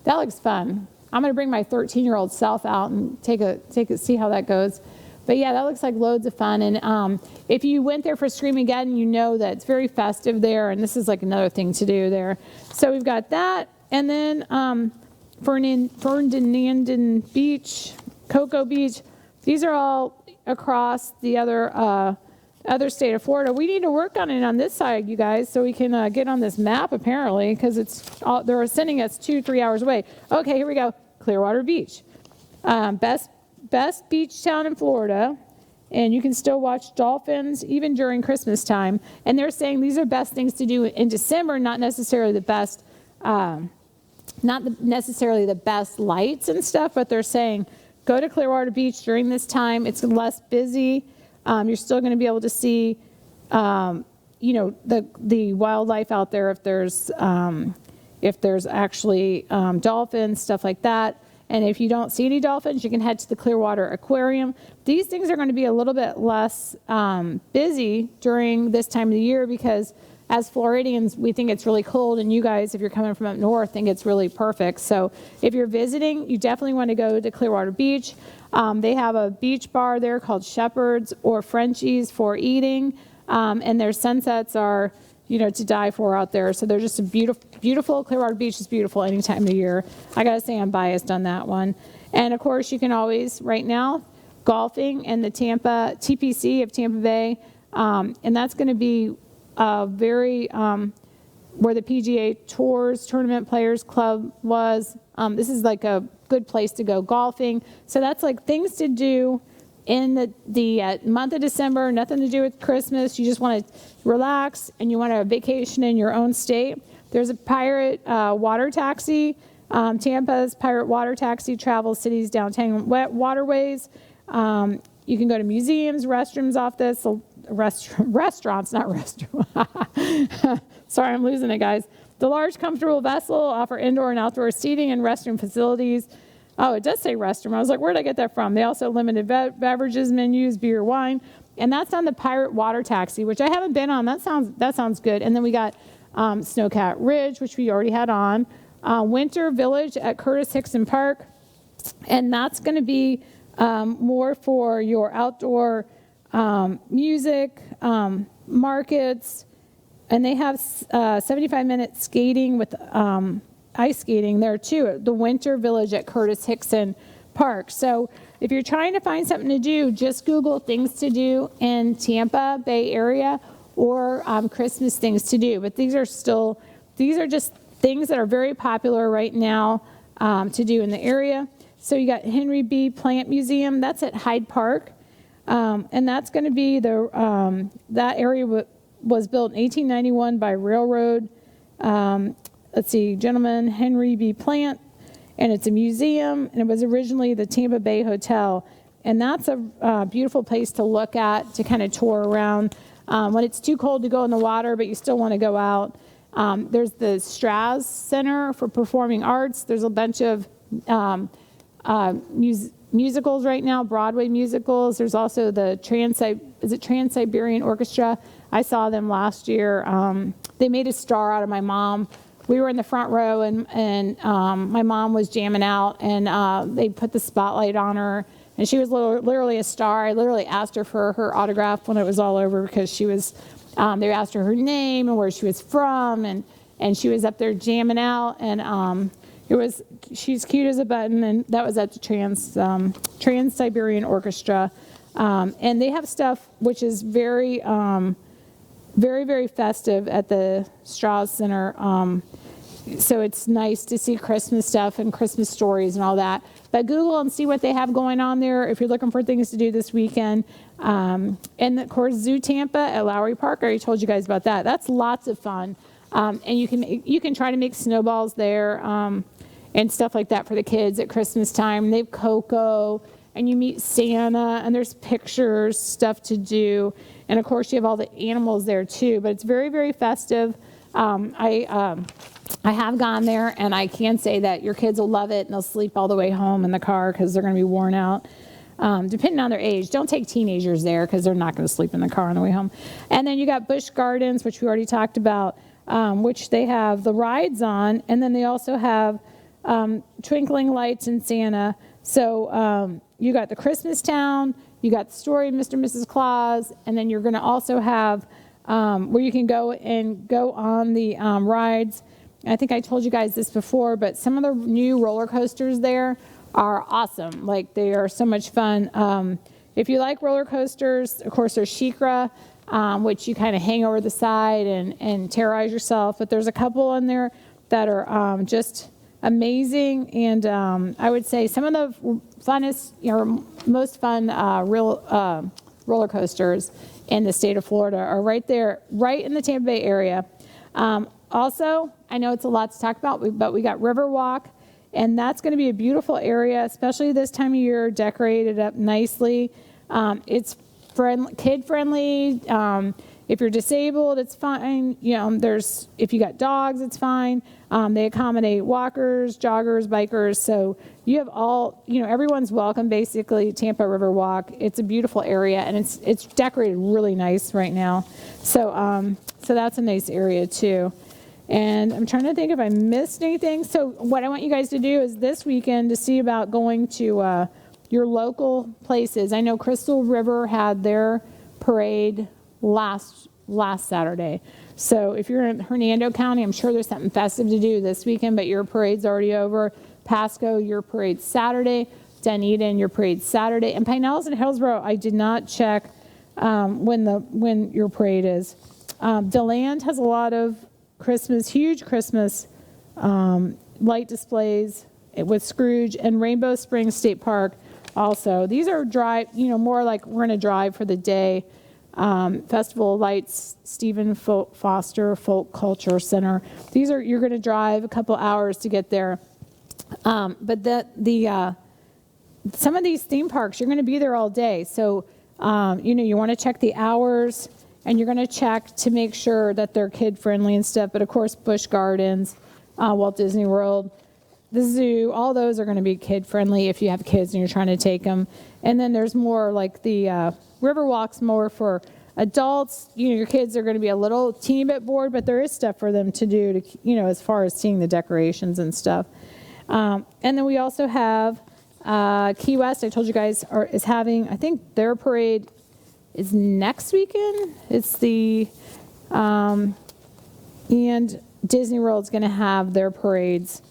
That looks fun. I'm going to bring my 13-year-old self out and see how that goes. But yeah, that looks like loads of fun. And if you went there for Screamageddon, you know that it's very festive there. And this is like another thing to do there. So we've got that. And then Ferdinand Beach, Cocoa Beach. These are all across the other state of Florida. We need to work on it on this side, you guys, so we can get on this map apparently, because they're sending us 2-3 hours away. Okay, here we go. Clearwater Beach, best beach town in Florida, and you can still watch dolphins even during Christmas time. And they're saying these are best things to do in December, not necessarily the best lights and stuff, but they're saying go to Clearwater Beach during this time. It's less busy. You're still going to be able to see, the wildlife out there if there's actually dolphins, stuff like that. And if you don't see any dolphins, you can head to the Clearwater Aquarium. These things are going to be a little bit less busy during this time of the year because as Floridians, we think it's really cold, and you guys, if you're coming from up north, think it's really perfect. So if you're visiting, you definitely want to go to Clearwater Beach. They have a beach bar there called Shepherd's or Frenchie's for eating, and their sunsets are, to die for out there. So they're just a beautiful. Clearwater Beach is beautiful any time of year. I got to say I'm biased on that one. And of course, you can always, right now, golfing in the TPC of Tampa Bay, and that's going to be very where the PGA Tours Tournament Players Club was. This is like a good place to go golfing. So that's like things to do in the month of December, nothing to do with Christmas. You just want to relax and you want a vacation in your own state. There's a pirate water taxi. Tampa's pirate water taxi travels cities downtown waterways. You can go to museums, restrooms off this. Restaurants, not restaurants. Sorry, I'm losing it, guys. The large, comfortable vessel offer indoor and outdoor seating and restroom facilities. Oh, it does say restroom. I was like, where did I get that from? They also have limited beverages menus, beer, wine. And that's on the Pirate Water Taxi, which I haven't been on. That sounds good. And then we got Snowcat Ridge, which we already had on. Winter Village at Curtis Hickson Park. And that's going to be more for your outdoor music, markets. And they have 75-minute skating with ice skating there too, the Winter Village at Curtis Hickson Park. So if you're trying to find something to do, just Google things to do in Tampa Bay area or Christmas things to do. But these are just things that are very popular right now to do in the area. So you got Henry B. Plant Museum. That's at Hyde Park. And that's going to be that area was built in 1891 by railroad gentleman Henry B. Plant, and it's a museum, and it was originally the Tampa Bay Hotel. And that's a beautiful place to look at, to kind of tour around. When it's too cold to go in the water, but you still want to go out. There's the Strauss Center for Performing Arts. There's a bunch of musicals right now, Broadway musicals. There's also the Trans-Siberian Orchestra. I saw them last year. They made a star out of my mom. We were in the front row, and my mom was jamming out, and they put the spotlight on her, and she was literally a star. I literally asked her for her autograph when it was all over because she was. They asked her name and where she was from, and she was up there jamming out, and she's cute as a button, and that was at the Trans-Siberian Orchestra, and they have stuff which is very, very, very festive at the Strauss Center. So it's nice to see Christmas stuff and Christmas stories and all that. But Google and see what they have going on there if you're looking for things to do this weekend. And of course, Zoo Tampa at Lowry Park. I already told you guys about that. That's lots of fun. And you can try to make snowballs there and stuff like that for the kids at Christmas time. They have cocoa, and you meet Santa, and there's pictures, stuff to do. And of course, you have all the animals there too. But it's very, very festive. I have gone there, and I can say that your kids will love it, and they'll sleep all the way home in the car because they're going to be worn out, depending on their age. Don't take teenagers there because they're not going to sleep in the car on the way home. And then you got Busch Gardens, which we already talked about, which they have the rides on, and then they also have twinkling lights and Santa. So you got the Christmas town, you got the story of Mr. and Mrs. Claus, and then you're going to also have where you can go on the rides. I think I told you guys this before, but some of the new roller coasters there are awesome. Like, they are so much fun. If you like roller coasters, of course, there's SheiKra, which you kind of hang over the side and terrorize yourself. But there's a couple in there that are just amazing. And I would say some of the funnest, most fun roller coasters in the state of Florida are right there, right in the Tampa Bay area. Also, I know it's a lot to talk about, but we got Riverwalk, and that's going to be a beautiful area, especially this time of year, decorated up nicely. It's kid-friendly. If you're disabled, it's fine. If you got dogs, it's fine. They accommodate walkers, joggers, bikers. So you have everyone's welcome, basically, Tampa Riverwalk. It's a beautiful area, and it's decorated really nice right now. So that's a nice area too. And I'm trying to think if I missed anything. So what I want you guys to do is this weekend to see about going to your local places. I know Crystal River had their parade last Saturday. So if you're in Hernando County, I'm sure there's something festive to do this weekend, but your parade's already over. Pasco, your parade's Saturday. Dunedin, your parade's Saturday. And Pinellas and Hillsborough, I did not check when your parade is. DeLand has a lot of huge Christmas light displays with Scrooge, and Rainbow Springs State Park also. These are more like we're going to drive for the day. Festival of Lights, Stephen Foster Folk Culture Center. You're going to drive a couple hours to get there. But some of these theme parks, you're going to be there all day. So, you want to check the hours, and you're going to check to make sure that they're kid-friendly and stuff. But, of course, Busch Gardens, Walt Disney World, the zoo, all those are going to be kid-friendly if you have kids and you're trying to take them. And then there's more like the Riverwalk's more for adults. Your kids are going to be a little teeny bit bored, but there is stuff for them to do as far as seeing the decorations and stuff. And then we also have Key West. I told you guys is having, I think their parade is next weekend. It's and Disney World's going to have their parades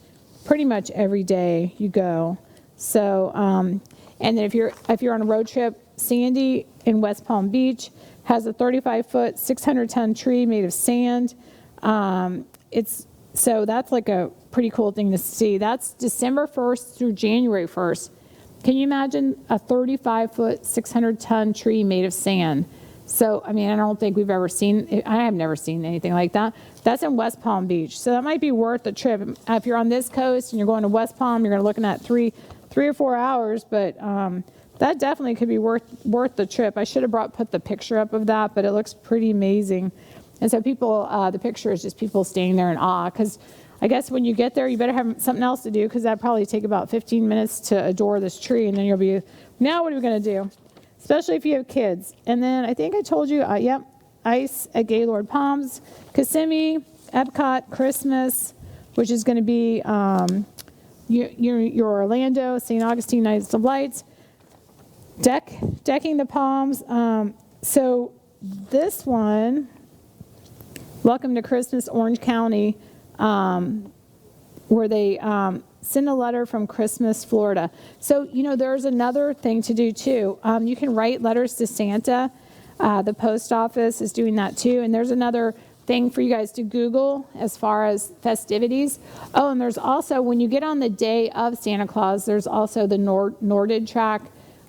pretty much every day you go. So, and then if you're on a road trip, Sandy in West Palm Beach has a 35-foot, 600-ton tree made of sand. So that's like a pretty cool thing to see. That's December 1st through January 1st. Can you imagine a 35-foot, 600-ton tree made of sand? So, I don't think we've ever seen, I have never seen anything like that. That's in West Palm Beach. So that might be worth the trip. If you're on this coast and you're going to West Palm, you're looking at three or 4 hours, but that definitely could be worth the trip. I should have put the picture up of that, but it looks pretty amazing. And so the picture is just people standing there in awe, because I guess when you get there, you better have something else to do, because that'd probably take about 15 minutes to adore this tree, and then you'll be, now what are we going to do? Especially if you have kids. And then I think I told you, ICE at Gaylord Palms, Kissimmee, Epcot, Christmas, which is going to be your Orlando, St. Augustine Nights of Lights, decking the palms. So this one, Welcome to Christmas, Orange County, where they send a letter from Christmas, Florida. So, there's another thing to do too. You can write letters to Santa. The post office is doing that too. And there's another thing for you guys to Google as far as festivities. Oh, and there's also, when you get on the day of Santa Claus, there's also the Norded track,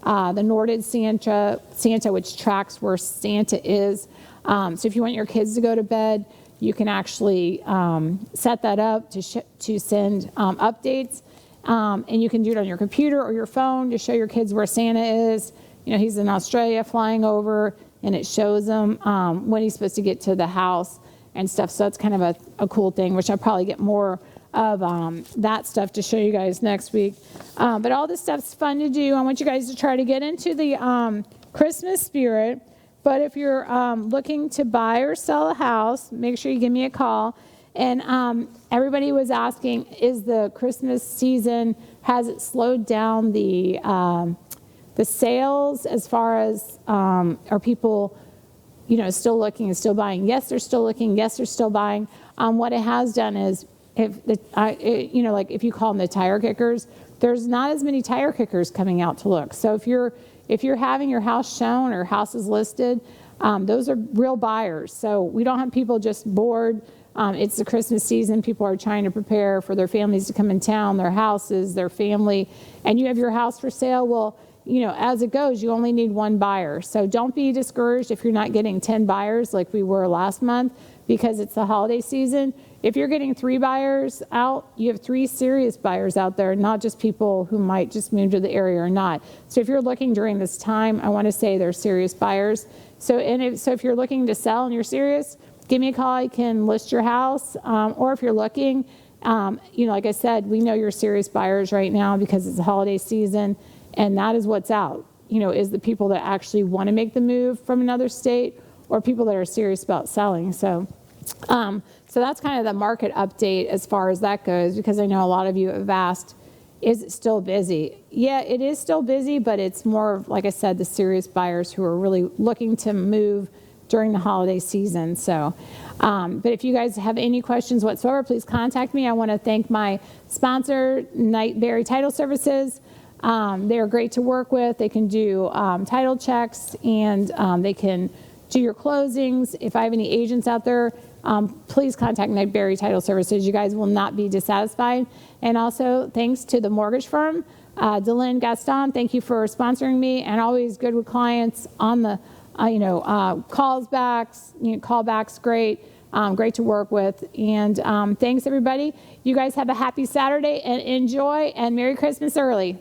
the Norded Santa, which tracks where Santa is. So if you want your kids to go to bed, you can actually set that up to send updates. And you can do it on your computer or your phone to show your kids where Santa is. He's in Australia flying over, and it shows them when he's supposed to get to the house and stuff. So that's kind of a cool thing, which I'll probably get more of that stuff to show you guys next week. But all this stuff's fun to do. I want you guys to try to get into the Christmas spirit. But if you're looking to buy or sell a house, make sure you give me a call. And everybody was asking, is the Christmas season, has it slowed down the sales as far as, are people, still looking and still buying? Yes, they're still looking. Yes, they're still buying. What it has done is, like if you call them the tire kickers, there's not as many tire kickers coming out to look. So if you're having your house shown or house is listed, those are real buyers. So we don't have people just bored. It's the Christmas season. People are trying to prepare for their families to come in town, their houses, their family, and you have your house for sale. Well, as it goes, you only need one buyer. So don't be discouraged if you're not getting 10 buyers like we were last month, because it's the holiday season. If you're getting 3 buyers out, you have 3 serious buyers out there, not just people who might just move to the area or not. So if you're looking during this time, I want to say they're serious buyers. So if you're looking to sell and you're serious, give me a call. I can list your house. Or if you're looking, like I said, we know you're serious buyers right now because it's the holiday season, and that is what's out. Is the people that actually want to make the move from another state, or people that are serious about selling. So that's kind of the market update as far as that goes, because I know a lot of you have asked, is it still busy? Yeah, it is still busy, but it's more, like I said, the serious buyers who are really looking to move during the holiday season. So, but if you guys have any questions whatsoever, please contact me. I want to thank my sponsor, Nightberry Title Services. They are great to work with. They can do title checks, and they can do your closings. If I have any agents out there, please contact Nightberry Title Services. You guys will not be dissatisfied. And also, thanks to the mortgage firm, Delyn Gaston. Thank you for sponsoring me, and always good with clients on the, callbacks, great. Great to work with. And thanks, everybody. You guys have a happy Saturday, and enjoy, and Merry Christmas early.